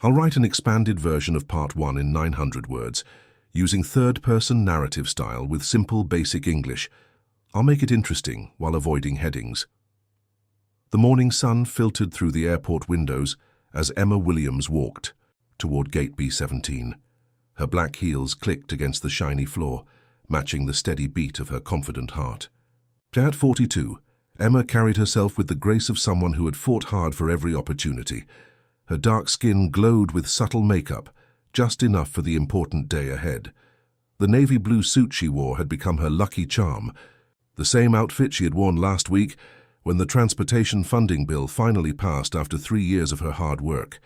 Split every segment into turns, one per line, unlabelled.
I'll write an expanded version of Part 1 in 900 words, using third-person narrative style with simple, basic English. I'll make it interesting while avoiding headings. The morning sun filtered through the airport windows as Emma Williams walked toward Gate B-17. Her black heels clicked against the shiny floor, matching the steady beat of her confident heart. At 42, Emma carried herself with the grace of someone who had fought hard for every opportunity. Her dark skin glowed with subtle makeup, just enough for the important day ahead. The navy blue suit she wore had become her lucky charm, the same outfit she had worn last week when the transportation funding bill finally passed after 3 years of her hard work.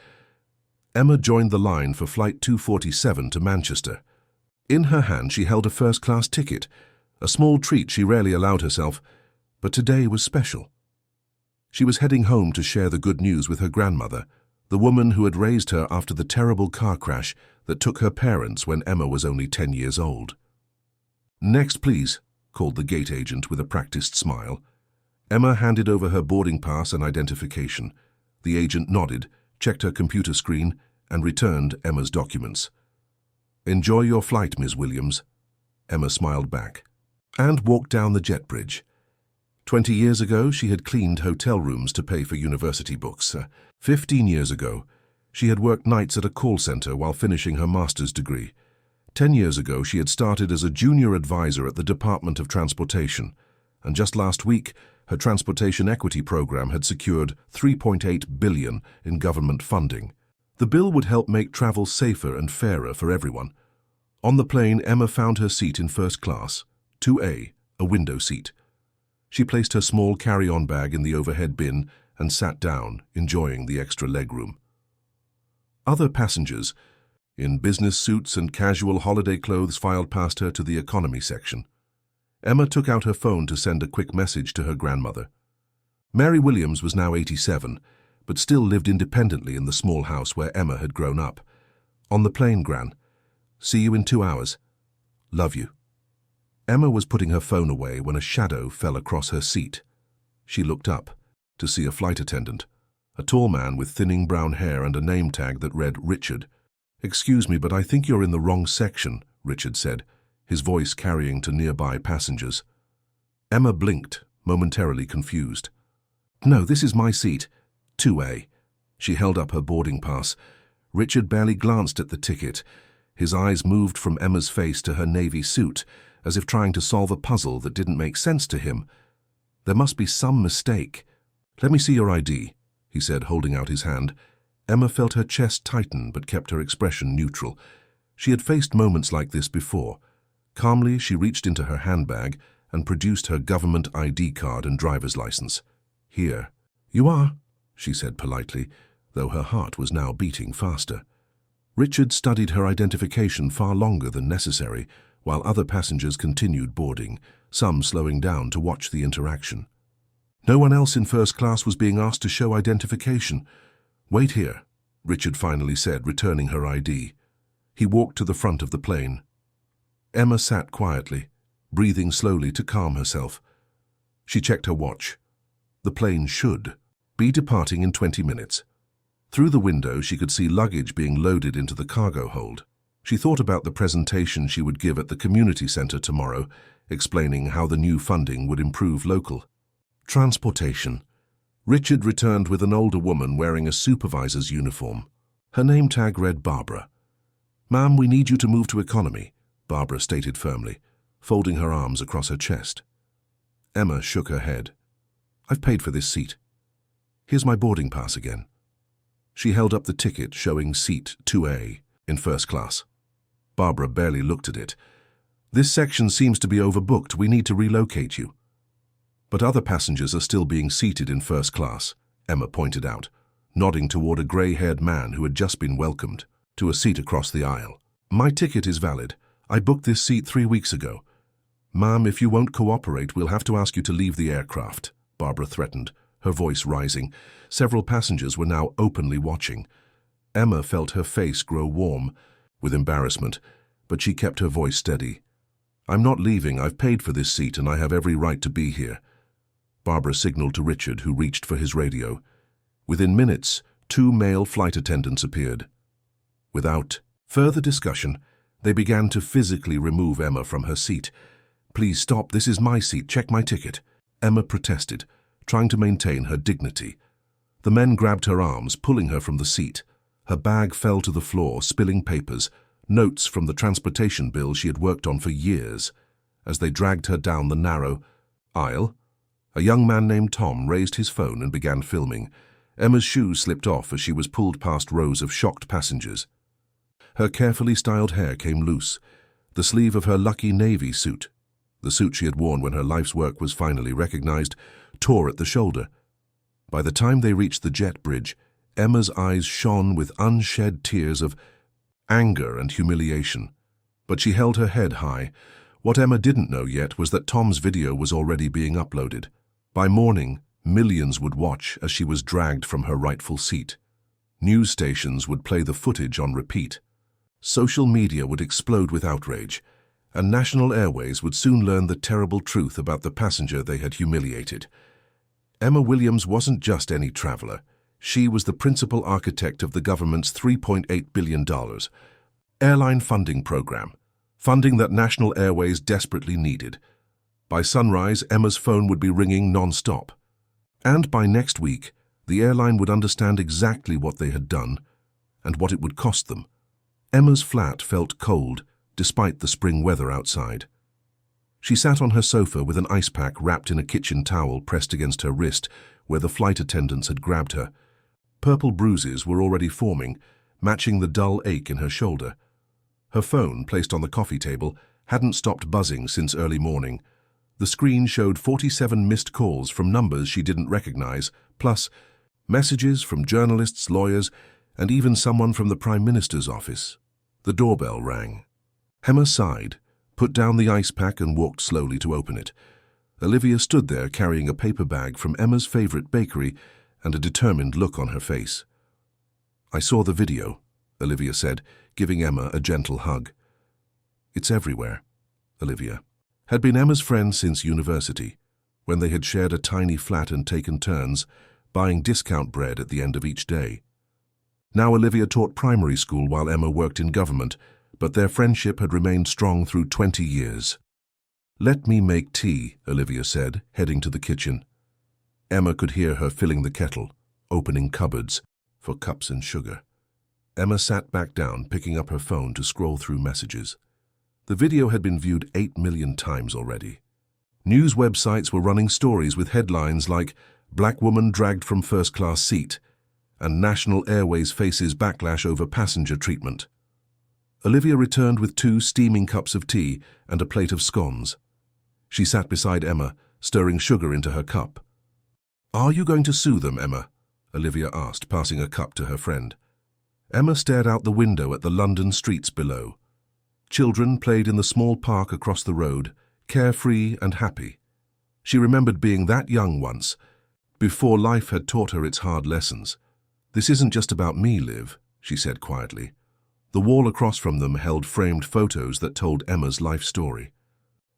Emma joined the line for Flight 247 to Manchester. In her hand she held a first-class ticket, a small treat she rarely allowed herself, but today was special. She was heading home to share the good news with her grandmother, the woman who had raised her after the terrible car crash that took her parents when Emma was only 10 years old. "Next, please," called the gate agent with a practiced smile. Emma handed over her boarding pass and identification. The agent nodded, checked her computer screen, and returned Emma's documents. "Enjoy your flight, Ms. Williams." Emma smiled back and walked down the jet bridge. 20 years ago, she had cleaned hotel rooms to pay for university books. 15 years ago, she had worked nights at a call center while finishing her master's degree. 10 years ago, she had started as a junior advisor at the Department of Transportation, and just last week, her transportation equity program had secured $3.8 billion in government funding. The bill would help make travel safer and fairer for everyone. On the plane, Emma found her seat in first class, 2A, a window seat. She placed her small carry-on bag in the overhead bin and sat down, enjoying the extra legroom. Other passengers, in business suits and casual holiday clothes, filed past her to the economy section. Emma took out her phone to send a quick message to her grandmother. Mary Williams was now 87, but still lived independently in the small house where Emma had grown up. "On the plane, Gran. See you in 2 hours. Love you." Emma was putting her phone away when a shadow fell across her seat. She looked up to see a flight attendant, a tall man with thinning brown hair and a name tag that read Richard. "Excuse me, but I think you're in the wrong section," Richard said, his voice carrying to nearby passengers. Emma blinked, momentarily confused. "No, this is my seat, 2A. She held up her boarding pass. Richard barely glanced at the ticket. His eyes moved from Emma's face to her navy suit, as if trying to solve a puzzle that didn't make sense to him. There must be some mistake. "Let me see your ID," he said, holding out his hand. Emma felt her chest tighten but kept her expression neutral. She had faced moments like this before. Calmly, she reached into her handbag and produced her government ID card and driver's license. "Here." "You are," she said politely, though her heart was now beating faster. Richard studied her identification far longer than necessary, while other passengers continued boarding, some slowing down to watch the interaction. No one else in first class was being asked to show identification. "Wait here," Richard finally said, returning her ID. He walked to the front of the plane. Emma sat quietly, breathing slowly to calm herself. She checked her watch. The plane should be departing in 20 minutes. Through the window, she could see luggage being loaded into the cargo hold. She thought about the presentation she would give at the community center tomorrow, explaining how the new funding would improve local transportation. Richard returned with an older woman wearing a supervisor's uniform. Her name tag read Barbara. "Ma'am, we need you to move to economy," Barbara stated firmly, folding her arms across her chest. Emma shook her head. "I've paid for this seat. Here's my boarding pass again." She held up the ticket showing seat 2A in first class. Barbara barely looked at it. "This section seems to be overbooked. We need to relocate you." "But other passengers are still being seated in first class," Emma pointed out, nodding toward a grey-haired man who had just been welcomed to a seat across the aisle. "My ticket is valid. I booked this seat 3 weeks ago." "Ma'am, if you won't cooperate, we'll have to ask you to leave the aircraft," Barbara threatened, her voice rising. Several passengers were now openly watching. Emma felt her face grow warm with embarrassment, but she kept her voice steady. "I'm not leaving. I've paid for this seat and I have every right to be here." Barbara signaled to Richard, who reached for his radio. Within minutes, 2 male flight attendants appeared. Without further discussion, they began to physically remove Emma from her seat. "Please stop, this is my seat, check my ticket," Emma protested, trying to maintain her dignity. The men grabbed her arms, pulling her from the seat. Her bag fell to the floor, spilling papers, notes from the transportation bill she had worked on for years. As they dragged her down the narrow aisle, a young man named Tom raised his phone and began filming. Emma's shoes slipped off as she was pulled past rows of shocked passengers. Her carefully styled hair came loose. The sleeve of her lucky navy suit, the suit she had worn when her life's work was finally recognized, tore at the shoulder. By the time they reached the jet bridge, Emma's eyes shone with unshed tears of anger and humiliation. But she held her head high. What Emma didn't know yet was that Tom's video was already being uploaded. By morning, millions would watch as she was dragged from her rightful seat. News stations would play the footage on repeat. Social media would explode with outrage, and National Airways would soon learn the terrible truth about the passenger they had humiliated. Emma Williams wasn't just any traveler. She was the principal architect of the government's $3.8 billion airline funding program, funding that National Airways desperately needed. By sunrise, Emma's phone would be ringing non-stop. And by next week, the airline would understand exactly what they had done and what it would cost them. Emma's flat felt cold, despite the spring weather outside. She sat on her sofa with an ice pack wrapped in a kitchen towel pressed against her wrist where the flight attendants had grabbed her. Purple bruises were already forming, matching the dull ache in her shoulder. Her phone, placed on the coffee table, hadn't stopped buzzing since early morning. The screen showed 47 missed calls from numbers she didn't recognize, plus messages from journalists, lawyers, and even someone from the Prime Minister's office. The doorbell rang. Emma sighed, put down the ice pack and walked slowly to open it. Olivia stood there carrying a paper bag from Emma's favorite bakery and a determined look on her face. "I saw the video," Olivia said, giving Emma a gentle hug. "It's everywhere." Olivia had been Emma's friend since university, when they had shared a tiny flat and taken turns, buying discount bread at the end of each day. Now Olivia taught primary school while Emma worked in government, but their friendship had remained strong through 20 years. "Let me make tea," Olivia said, heading to the kitchen. Emma could hear her filling the kettle, opening cupboards for cups and sugar. Emma sat back down, picking up her phone to scroll through messages. The video had been viewed 8 million times already. News websites were running stories with headlines like "Black Woman Dragged from First-Class Seat" and "National Airways Faces Backlash Over Passenger Treatment." Olivia returned with 2 steaming cups of tea and a plate of scones. She sat beside Emma, stirring sugar into her cup. "Are you going to sue them, Emma?" Olivia asked, passing a cup to her friend. Emma stared out the window at the London streets below. Children played in the small park across the road, carefree and happy. She remembered being that young once, before life had taught her its hard lessons. "This isn't just about me, Liv," she said quietly. The wall across from them held framed photos that told Emma's life story.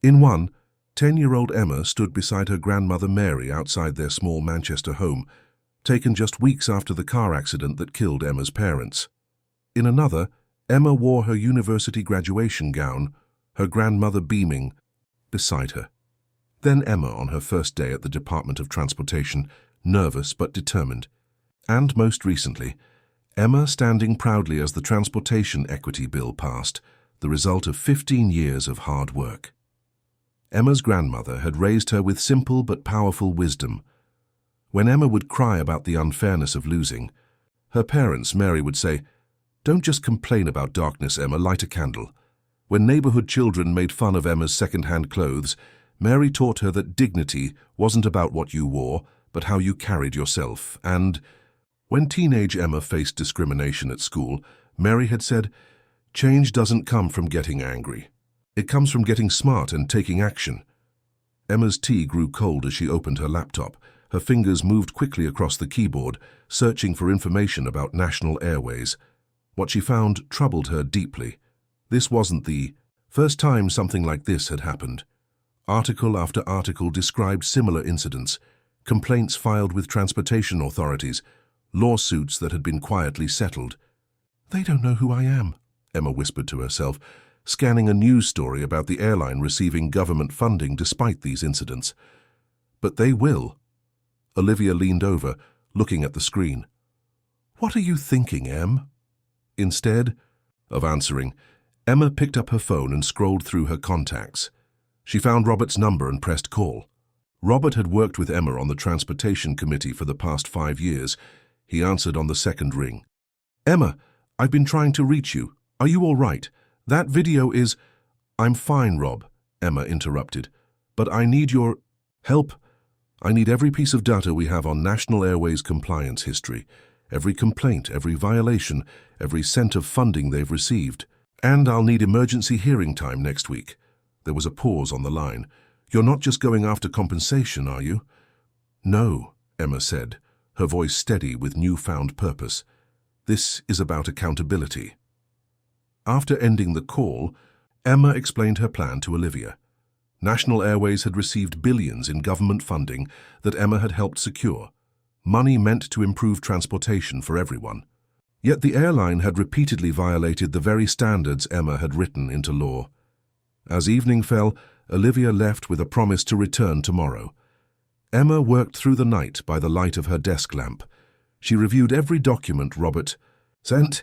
In one, 10-year-old Emma stood beside her grandmother Mary outside their small Manchester home, taken just weeks after the car accident that killed Emma's parents. In another, Emma wore her university graduation gown, her grandmother beaming beside her. Then Emma on her first day at the Department of Transportation, nervous but determined. And most recently, Emma standing proudly as the Transportation Equity Bill passed, the result of 15 years of hard work. Emma's grandmother had raised her with simple but powerful wisdom. When Emma would cry about the unfairness of losing, her parents, Mary, would say, "Don't just complain about darkness, Emma, light a candle." When neighborhood children made fun of Emma's second-hand clothes, Mary taught her that dignity wasn't about what you wore, but how you carried yourself. And when teenage Emma faced discrimination at school, Mary had said, "Change doesn't come from getting angry. It comes from getting smart and taking action." Emma's tea grew cold as she opened her laptop. Her fingers moved quickly across the keyboard, searching for information about National Airways. What she found troubled her deeply. This wasn't the first time something like this had happened. Article after article described similar incidents, complaints filed with transportation authorities, lawsuits that had been quietly settled. They don't know who I am, Emma whispered to herself, scanning a news story about the airline receiving government funding despite these incidents. But they will. Olivia leaned over, looking at the screen. What are you thinking, Em? Instead of answering, Emma picked up her phone and scrolled through her contacts. She found Robert's number and pressed call. Robert had worked with Emma on the Transportation Committee for the past 5 years. He answered on the second ring. Emma, I've been trying to reach you. Are you all right? That video is... I'm fine, Rob, Emma interrupted. But I need your help. I need every piece of data we have on National Airways compliance history, every complaint, every violation, every cent of funding they've received. And I'll need emergency hearing time next week. There was a pause on the line. You're not just going after compensation, are you? No, Emma said, her voice steady with newfound purpose. This is about accountability. After ending the call, Emma explained her plan to Olivia. National Airways had received billions in government funding that Emma had helped secure, money meant to improve transportation for everyone. Yet the airline had repeatedly violated the very standards Emma had written into law. As evening fell, Olivia left with a promise to return tomorrow. Emma worked through the night by the light of her desk lamp. She reviewed every document Robert sent,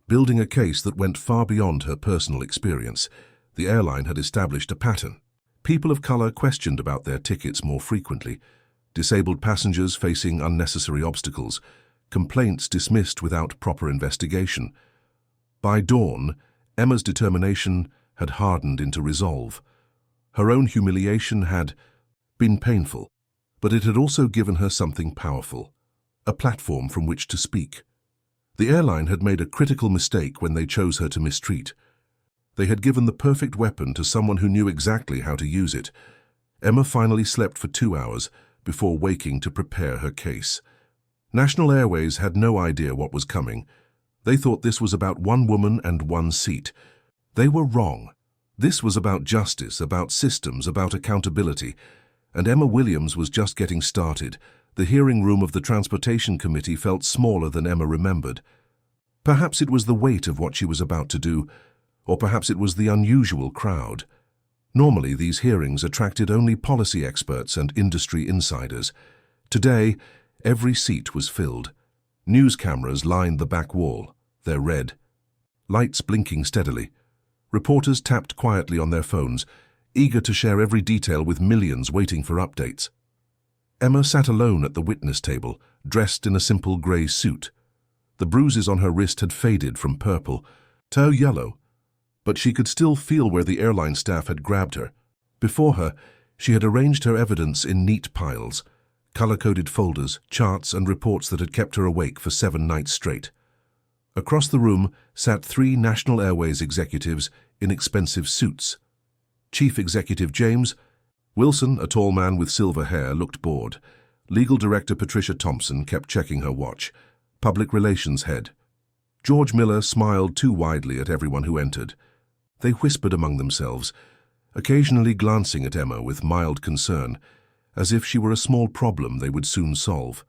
building a case that went far beyond her personal experience. The airline had established a pattern. People of color questioned about their tickets more frequently, disabled passengers facing unnecessary obstacles, complaints dismissed without proper investigation. By dawn, Emma's determination had hardened into resolve. Her own humiliation had been painful, but it had also given her something powerful, a platform from which to speak. The airline had made a critical mistake when they chose her to mistreat. They had given the perfect weapon to someone who knew exactly how to use it. Emma finally slept for 2 hours before waking to prepare her case. National Airways had no idea what was coming. They thought this was about one woman and one seat. They were wrong. This was about justice, about systems, about accountability. And Emma Williams was just getting started. The hearing room of the Transportation Committee felt smaller than Emma remembered. Perhaps it was the weight of what she was about to do, or perhaps it was the unusual crowd. Normally, these hearings attracted only policy experts and industry insiders. Today, every seat was filled. News cameras lined the back wall, their red. Lights blinking steadily. Reporters tapped quietly on their phones, eager to share every detail with millions waiting for updates. Emma sat alone at the witness table, dressed in a simple grey suit. The bruises on her wrist had faded from purple to yellow, but she could still feel where the airline staff had grabbed her. Before her, she had arranged her evidence in neat piles, color-coded folders, charts and reports that had kept her awake for 7 nights straight. Across the room sat 3 National Airways executives in expensive suits. Chief Executive James Wilson, a tall man with silver hair, looked bored. Legal Director Patricia Thompson kept checking her watch. Public Relations Head George Miller smiled too widely at everyone who entered. They whispered among themselves, occasionally glancing at Emma with mild concern, as if she were a small problem they would soon solve.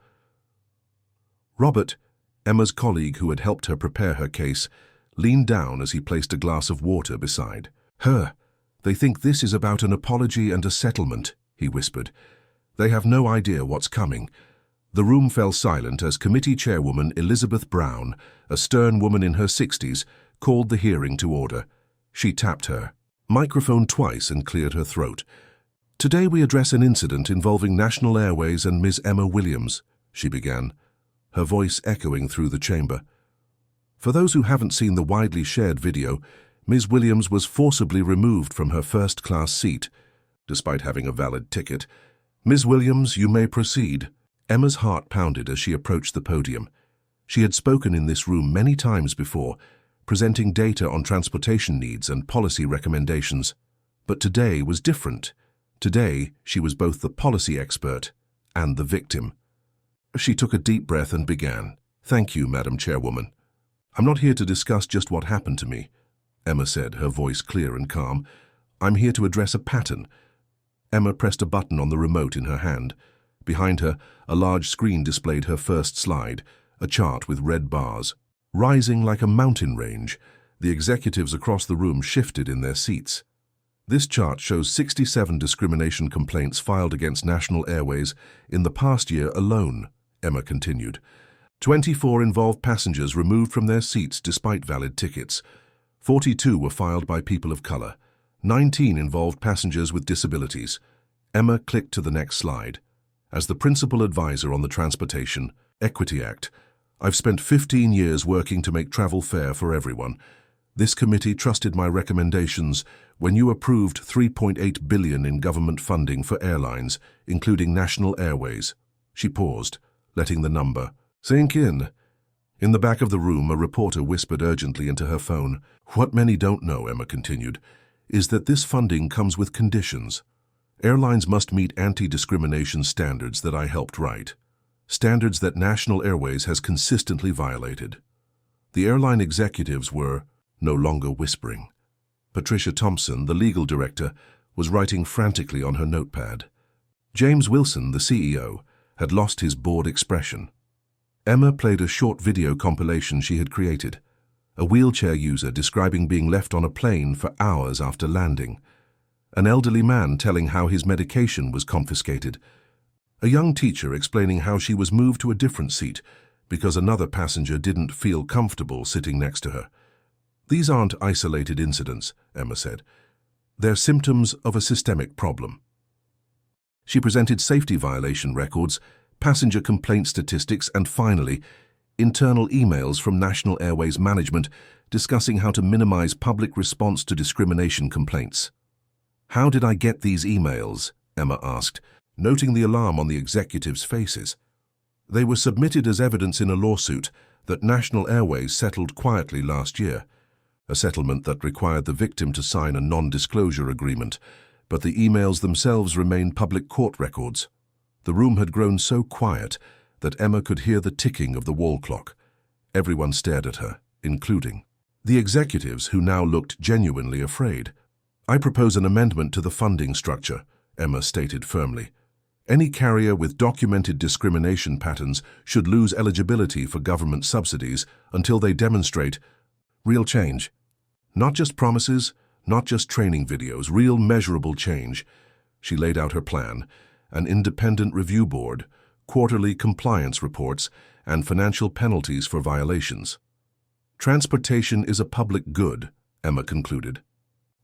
Robert, Emma's colleague who had helped her prepare her case, leaned down as he placed a glass of water beside her. They think this is about an apology and a settlement, he whispered. They have no idea what's coming. The room fell silent as committee chairwoman Elizabeth Brown, a stern woman in her 60s, called the hearing to order. She tapped her microphone twice and cleared her throat. Today we address an incident involving National Airways and Ms. Emma Williams, she began, her voice echoing through the chamber. For those who haven't seen the widely shared video, Ms. Williams was forcibly removed from her first-class seat, despite having a valid ticket. Ms. Williams, you may proceed. Emma's heart pounded as she approached the podium. She had spoken in this room many times before, presenting data on transportation needs and policy recommendations. But today was different. Today, she was both the policy expert and the victim. She took a deep breath and began. Thank you, Madam Chairwoman. I'm not here to discuss just what happened to me, Emma said, her voice clear and calm. I'm here to address a pattern. Emma pressed a button on the remote in her hand. Behind her, a large screen displayed her first slide, a chart with red bars. Rising like a mountain range, the executives across the room shifted in their seats. This chart shows 67 discrimination complaints filed against National Airways in the past year alone, Emma continued. 24 involved passengers removed from their seats despite valid tickets. 42 were filed by people of color. 19 involved passengers with disabilities. Emma clicked to the next slide. As the principal advisor on the Transportation Equity Act, I've spent 15 years working to make travel fair for everyone. This committee trusted my recommendations when you approved $3.8 billion in government funding for airlines, including National Airways. She paused, letting the number sink in. In the back of the room, a reporter whispered urgently into her phone. What many don't know, Emma continued, is that this funding comes with conditions. Airlines must meet anti-discrimination standards that I helped write, standards that National Airways has consistently violated. The airline executives were no longer whispering. Patricia Thompson, the legal director, was writing frantically on her notepad. James Wilson, the CEO, had lost his bored expression. Emma played a short video compilation she had created, a wheelchair user describing being left on a plane for hours after landing, an elderly man telling how his medication was confiscated, a young teacher explaining how she was moved to a different seat because another passenger didn't feel comfortable sitting next to her. These aren't isolated incidents, Emma said. They're symptoms of a systemic problem. She presented safety violation records, passenger complaint statistics, and finally, internal emails from National Airways management discussing how to minimize public response to discrimination complaints. How did I get these emails? Emma asked, noting the alarm on the executives' faces. They were submitted as evidence in a lawsuit that National Airways settled quietly last year, a settlement that required the victim to sign a non-disclosure agreement, but the emails themselves remained public court records. The room had grown so quiet that Emma could hear the ticking of the wall clock. Everyone stared at her, including the executives, who now looked genuinely afraid. I propose an amendment to the funding structure, Emma stated firmly. Any carrier with documented discrimination patterns should lose eligibility for government subsidies until they demonstrate real change. Not just promises, not just training videos, real measurable change. She laid out her plan: an independent review board, quarterly compliance reports, and financial penalties for violations. Transportation is a public good, Emma concluded.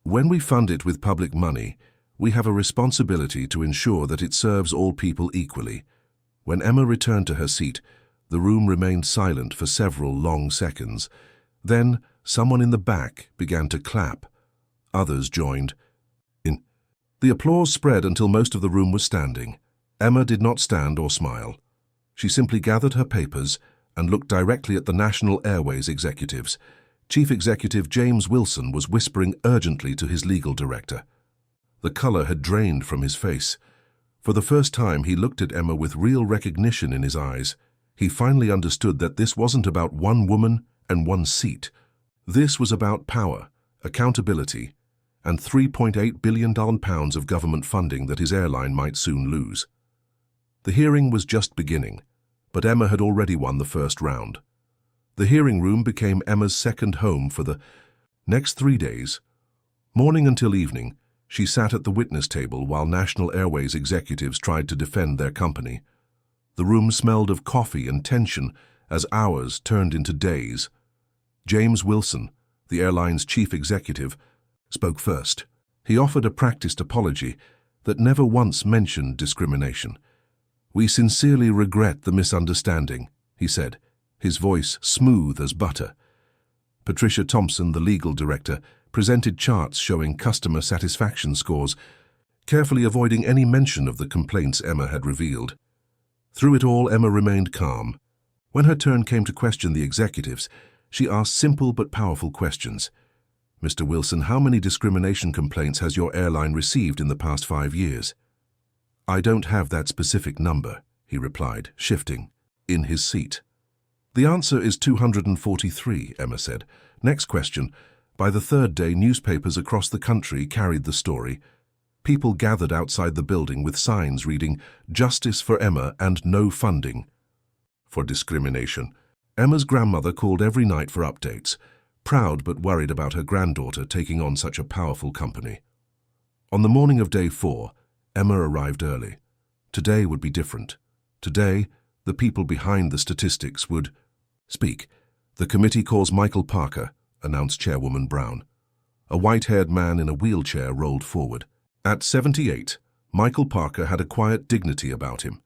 When we fund it with public money, we have a responsibility to ensure that it serves all people equally. When Emma returned to her seat, the room remained silent for several long seconds. Then, someone in the back began to clap. Others joined in. The applause spread until most of the room was standing. Emma did not stand or smile. She simply gathered her papers and looked directly at the National Airways executives. Chief Executive James Wilson was whispering urgently to his legal director. The color had drained from his face. For the first time, he looked at Emma with real recognition in his eyes. He finally understood that this wasn't about one woman and one seat. This was about power, accountability, and £3.8 billion of government funding that his airline might soon lose. The hearing was just beginning, but Emma had already won the first round. The hearing room became Emma's second home for the next 3 days. Morning until evening, she sat at the witness table while National Airways executives tried to defend their company. The room smelled of coffee and tension as hours turned into days. James Wilson, the airline's chief executive, spoke first. He offered a practiced apology that never once mentioned discrimination. "We sincerely regret the misunderstanding," he said, his voice smooth as butter. Patricia Thompson, the legal director, presented charts showing customer satisfaction scores, carefully avoiding any mention of the complaints Emma had revealed. Through it all, Emma remained calm. When her turn came to question the executives, she asked simple but powerful questions. "Mr. Wilson, how many discrimination complaints has your airline received in the past 5 years?" "I don't have that specific number," he replied, shifting in his seat. "The answer is 243, Emma said. "Next question." By the third day, newspapers across the country carried the story. People gathered outside the building with signs reading, "Justice for Emma and no funding for discrimination." Emma's grandmother called every night for updates, proud but worried about her granddaughter taking on such a powerful company. On the morning of day 4, Emma arrived early. Today would be different. Today, the people behind the statistics would speak. "The committee calls Michael Parker," announced Chairwoman Brown. A white-haired man in a wheelchair rolled forward. At 78, Michael Parker had a quiet dignity about him.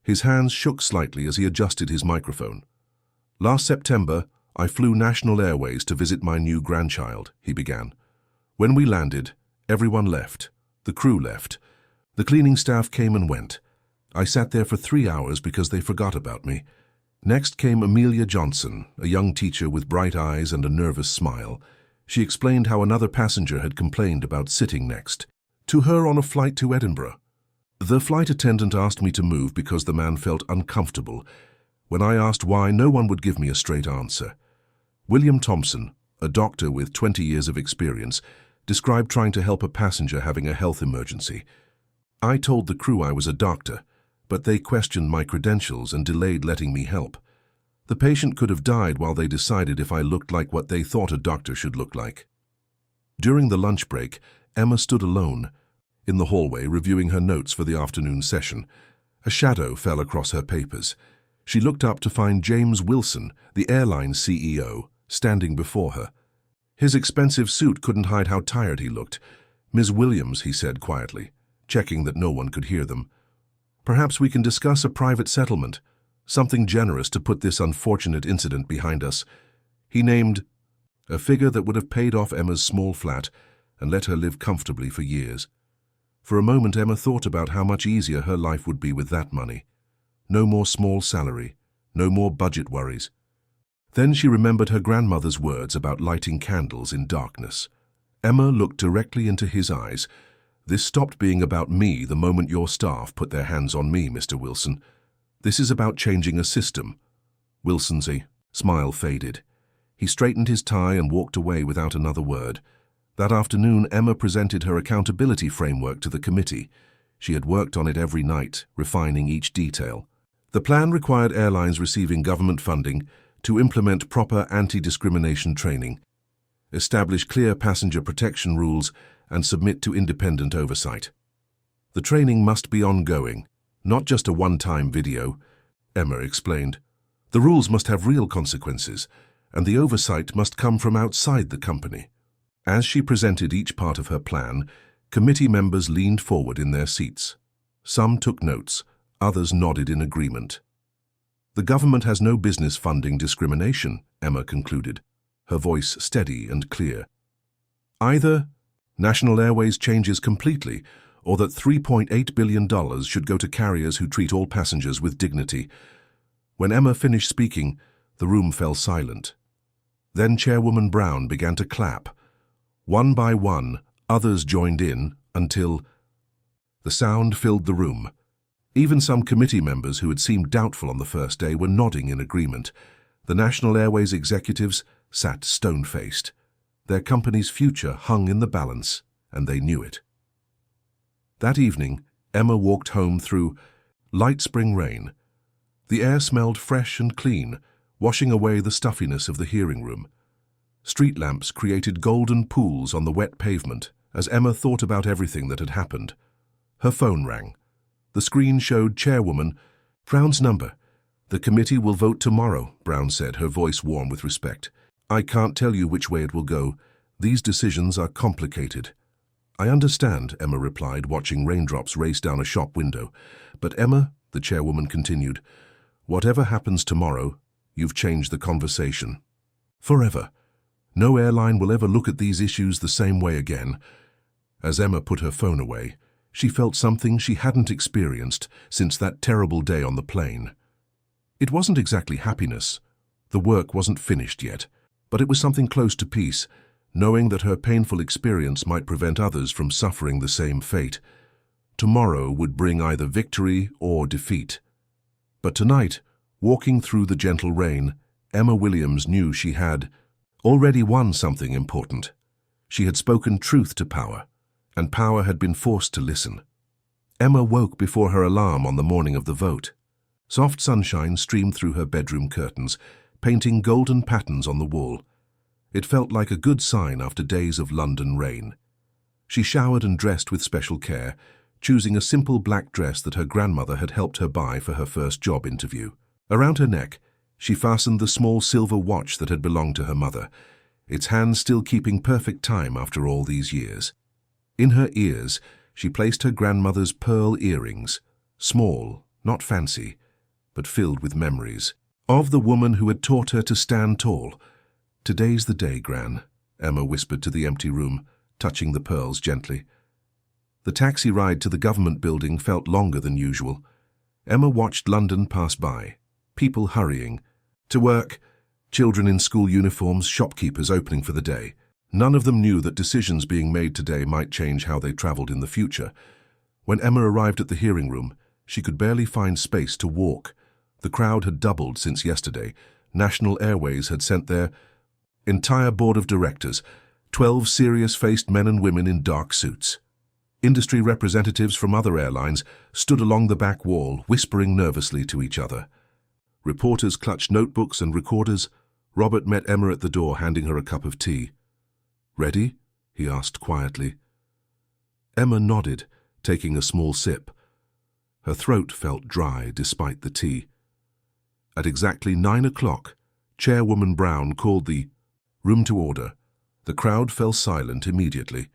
His hands shook slightly as he adjusted his microphone. "Last September, I flew National Airways to visit my new grandchild," he began. "When we landed, everyone left. The crew left. The cleaning staff came and went. I sat there for 3 hours because they forgot about me. Next came Amelia Johnson, a young teacher with bright eyes and a nervous smile. She explained how another passenger had complained about sitting next to her on a flight to Edinburgh. The flight attendant asked me to move because the man felt uncomfortable. When I asked why, no one would give me a straight answer." William Thompson, a doctor with 20 years of experience, described trying to help a passenger having a health emergency. "I told the crew I was a doctor, but they questioned my credentials and delayed letting me help. The patient could have died while they decided if I looked like what they thought a doctor should look like." During the lunch break, Emma stood alone in the hallway reviewing her notes for the afternoon session. A shadow fell across her papers. She looked up to find James Wilson, the airline CEO, standing before her. His expensive suit couldn't hide how tired he looked. "Ms. Williams," he said quietly, checking that no one could hear them. "Perhaps we can discuss a private settlement, something generous to put this unfortunate incident behind us." He named a figure that would have paid off Emma's small flat and let her live comfortably for years. For a moment, Emma thought about how much easier her life would be with that money. No more small salary, no more budget worries. Then she remembered her grandmother's words about lighting candles in darkness. Emma looked directly into his eyes. "This stopped being about me the moment your staff put their hands on me, Mr. Wilson. This is about changing a system." Wilson's smile faded. He straightened his tie and walked away without another word. That afternoon, Emma presented her accountability framework to the committee. She had worked on it every night, refining each detail. The plan required airlines receiving government funding to implement proper anti-discrimination training, establish clear passenger protection rules, and submit to independent oversight. The training must be ongoing, not just a one-time video, Emma explained. The rules must have real consequences, and the oversight must come from outside the company. As she presented each part of her plan, committee members leaned forward in their seats. Some took notes, others nodded in agreement. "The government has no business funding discrimination," Emma concluded, her voice steady and clear. "Either National Airways changes completely, or that $3.8 billion should go to carriers who treat all passengers with dignity." When Emma finished speaking, the room fell silent. Then Chairwoman Brown began to clap. One by one, others joined in until the sound filled the room. Even some committee members who had seemed doubtful on the first day were nodding in agreement. The National Airways executives sat stone-faced. Their company's future hung in the balance, and they knew it. That evening, Emma walked home through light spring rain. The air smelled fresh and clean, washing away the stuffiness of the hearing room. Street lamps created golden pools on the wet pavement as Emma thought about everything that had happened. Her phone rang. The screen showed Chairwoman Brown's number. "The committee will vote tomorrow," Brown said, her voice warm with respect. "I can't tell you which way it will go. These decisions are complicated." "I understand," Emma replied, watching raindrops race down a shop window. "But Emma," the chairwoman continued, "whatever happens tomorrow, you've changed the conversation. Forever. No airline will ever look at these issues the same way again." As Emma put her phone away, she felt something she hadn't experienced since that terrible day on the plane. It wasn't exactly happiness. The work wasn't finished yet, but it was something close to peace, knowing that her painful experience might prevent others from suffering the same fate. Tomorrow would bring either victory or defeat. But tonight, walking through the gentle rain, Emma Williams knew she had already won something important. She had spoken truth to power, and power had been forced to listen. Emma woke before her alarm on the morning of the vote. Soft sunshine streamed through her bedroom curtains, painting golden patterns on the wall. It felt like a good sign after days of London rain. She showered and dressed with special care, choosing a simple black dress that her grandmother had helped her buy for her first job interview. Around her neck, she fastened the small silver watch that had belonged to her mother, its hands still keeping perfect time after all these years. In her ears, she placed her grandmother's pearl earrings, small, not fancy, but filled with memories, of the woman who had taught her to stand tall. "Today's the day, Gran," Emma whispered to the empty room, touching the pearls gently. The taxi ride to the government building felt longer than usual. Emma watched London pass by, people hurrying. To work, children in school uniforms, shopkeepers opening for the day. None of them knew that decisions being made today might change how they travelled in the future. When Emma arrived at the hearing room, she could barely find space to walk. The crowd had doubled since yesterday. National Airways had sent their entire board of directors, 12 serious-faced men and women in dark suits. Industry representatives from other airlines stood along the back wall, whispering nervously to each other. Reporters clutched notebooks and recorders. Robert met Emma at the door, handing her a cup of tea. "Ready?" he asked quietly. Emma nodded, taking a small sip. Her throat felt dry despite the tea. At exactly 9 o'clock, Chairwoman Brown called the room to order. The crowd fell silent immediately.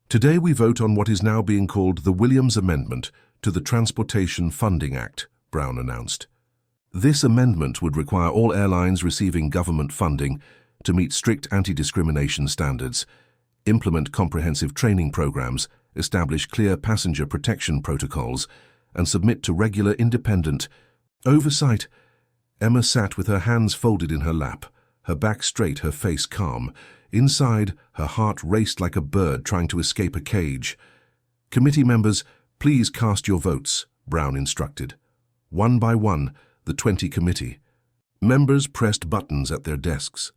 "Today we vote on what is now being called the Williams Amendment to the Transportation Funding Act," Brown announced. This amendment would require all airlines receiving government funding to meet strict anti-discrimination standards, implement comprehensive training programs, establish clear passenger protection protocols, and submit to regular independent oversight. Emma sat with her hands folded in her lap, her back straight, her face calm. Inside, her heart raced like a bird trying to escape a cage. "Committee members, please cast your votes," Brown instructed. One by one, the 20 committee members pressed buttons at their desks.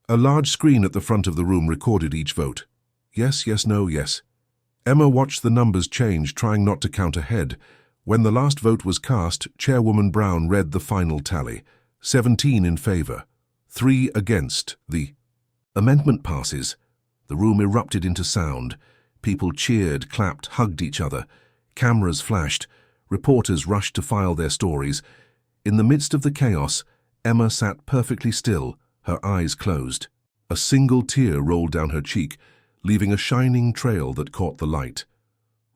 A large screen at the front of the room recorded each vote. Yes, yes, no, yes. Emma watched the numbers change, trying not to count ahead. When the last vote was cast, Chairwoman Brown read the final tally. 17 in favor, 3 against. The amendment passes. The room erupted into sound. People cheered, clapped, hugged each other. Cameras flashed. Reporters rushed to file their stories. In the midst of the chaos, Emma sat perfectly still, her eyes closed. A single tear rolled down her cheek, leaving a shining trail that caught the light.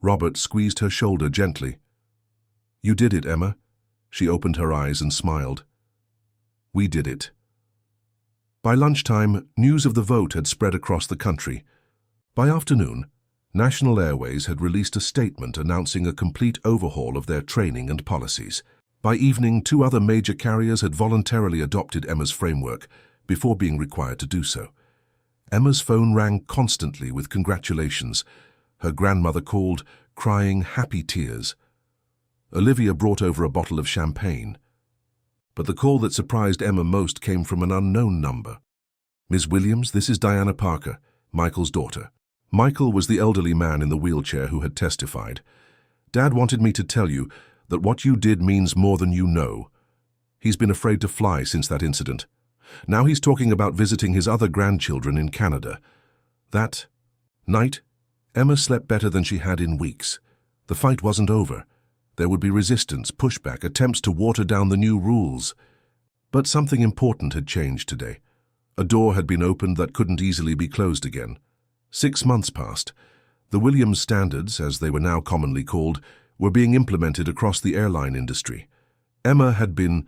Robert squeezed her shoulder gently. "You did it, Emma." She opened her eyes and smiled. "We did it." By lunchtime, news of the vote had spread across the country. By afternoon, National Airways had released a statement announcing a complete overhaul of their training and policies. By evening, 2 other major carriers had voluntarily adopted Emma's framework before being required to do so. Emma's phone rang constantly with congratulations. Her grandmother called, crying happy tears. Olivia brought over a bottle of champagne. But the call that surprised Emma most came from an unknown number. "Ms. Williams, this is Diana Parker, Michael's daughter." Michael was the elderly man in the wheelchair who had testified. "Dad wanted me to tell you that what you did means more than you know. He's been afraid to fly since that incident. Now he's talking about visiting his other grandchildren in Canada." That night, Emma slept better than she had in weeks. The fight wasn't over. There would be resistance, pushback, attempts to water down the new rules. But something important had changed today. A door had been opened that couldn't easily be closed again. 6 months passed. The Williams Standards, as they were now commonly called, were being implemented across the airline industry. Emma had been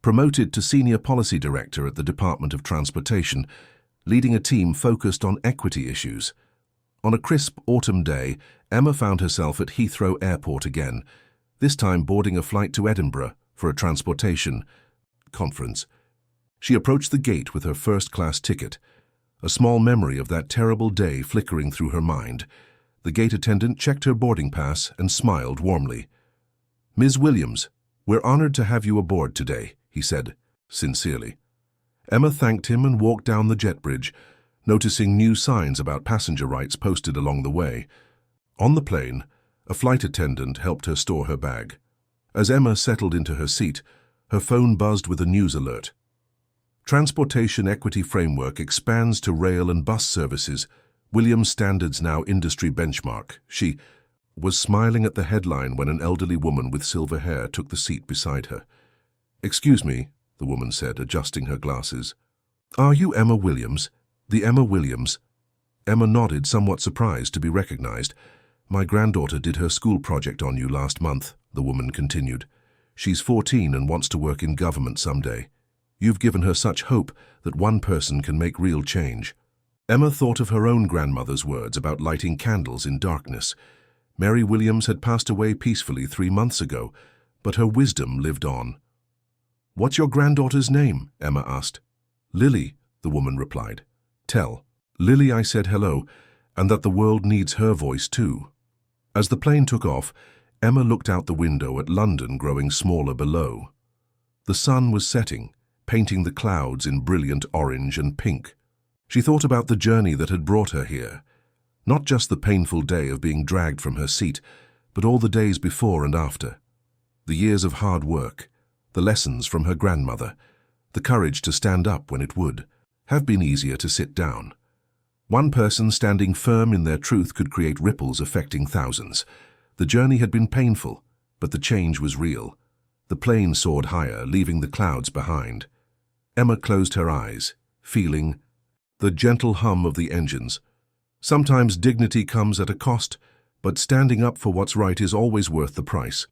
promoted to Senior Policy Director at the Department of Transportation, leading a team focused on equity issues. On a crisp autumn day, Emma found herself at Heathrow Airport again, this time boarding a flight to Edinburgh for a transportation conference. She approached the gate with her first-class ticket, a small memory of that terrible day flickering through her mind. The gate attendant checked her boarding pass and smiled warmly. "Ms. Williams, we're honored to have you aboard today," he said, sincerely. Emma thanked him and walked down the jet bridge, noticing new signs about passenger rights posted along the way. On the plane, a flight attendant helped her store her bag. As Emma settled into her seat, her phone buzzed with a news alert. Transportation Equity Framework expands to rail and bus services. Williams Standards now industry benchmark. She was smiling at the headline when an elderly woman with silver hair took the seat beside her. "Excuse me," the woman said, adjusting her glasses. "Are you Emma Williams? The Emma Williams?" Emma nodded, somewhat surprised to be recognized. "My granddaughter did her school project on you last month," the woman continued. "She's 14 and wants to work in government someday. You've given her such hope that one person can make real change." Emma thought of her own grandmother's words about lighting candles in darkness. Mary Williams had passed away peacefully 3 months ago, but her wisdom lived on. "What's your granddaughter's name?" Emma asked. "Lily," the woman replied. "Tell Lily I said hello, and that the world needs her voice too." As the plane took off, Emma looked out the window at London growing smaller below. The sun was setting, painting the clouds in brilliant orange and pink. She thought about the journey that had brought her here. Not just the painful day of being dragged from her seat, but all the days before and after. The years of hard work, the lessons from her grandmother, the courage to stand up when it would have been easier to sit down. One person standing firm in their truth could create ripples affecting thousands. The journey had been painful, but the change was real. The plane soared higher, leaving the clouds behind. Emma closed her eyes, feeling the gentle hum of the engines. Sometimes dignity comes at a cost, but standing up for what's right is always worth the price.